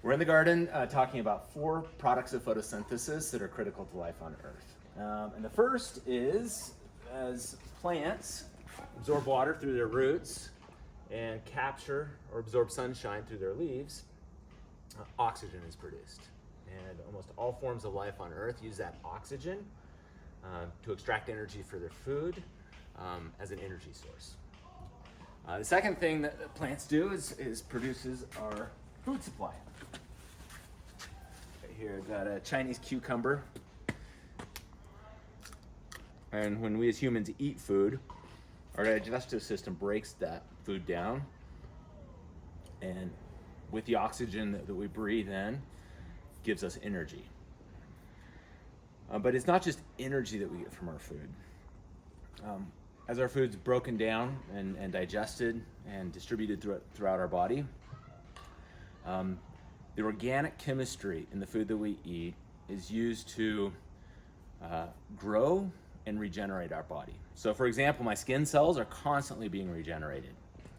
We're in the garden talking about 4 products of photosynthesis that are critical to life on Earth. And the first is, as plants absorb water through their roots and capture or absorb sunshine through their leaves, oxygen is produced. And almost all forms of life on Earth use that oxygen to extract energy for their food as an energy source. The second thing that plants do is produces our food supply. Right here I've got a Chinese cucumber. And when we as humans eat food, our digestive system breaks that food down, and with the oxygen that we breathe in, gives us energy. But it's not just energy that we get from our food. As our food's broken down and digested and distributed throughout our body, the organic chemistry in the food that we eat is used to grow and regenerate our body. So for example, my skin cells are constantly being regenerated,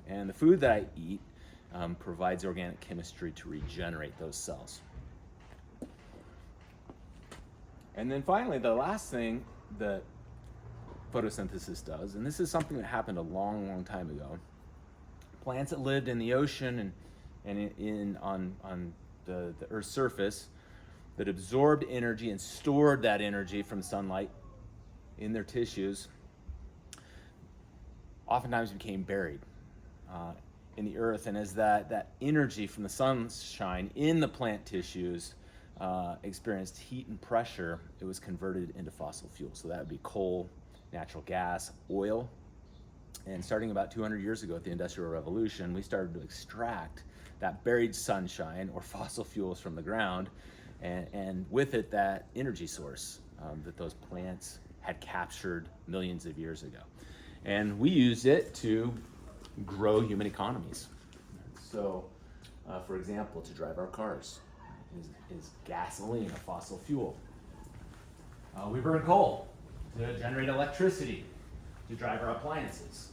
and the food that I eat provides organic chemistry to regenerate those cells. And then finally, the last thing that photosynthesis does, and this is something that happened a long time ago, plants that lived in the ocean and on the Earth's surface that absorbed energy and stored that energy from sunlight in their tissues oftentimes became buried in the earth. And as that energy from the sunshine in the plant tissues experienced heat and pressure, it was converted into fossil fuel. So that would be coal, natural gas, oil. And starting about 200 years ago at the Industrial Revolution, we started to extract that buried sunshine or fossil fuels from the ground, and with it that energy source that those plants had captured millions of years ago. And we used it to grow human economies. So, for example, to drive our cars is gasoline, a fossil fuel. We burn coal to generate electricity to drive our appliances.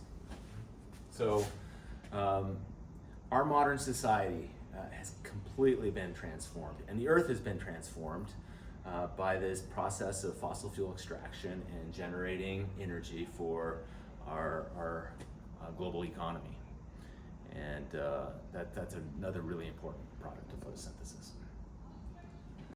So our modern society has completely been transformed, and the Earth has been transformed by this process of fossil fuel extraction and generating energy for our global economy. And that's another really important product of photosynthesis.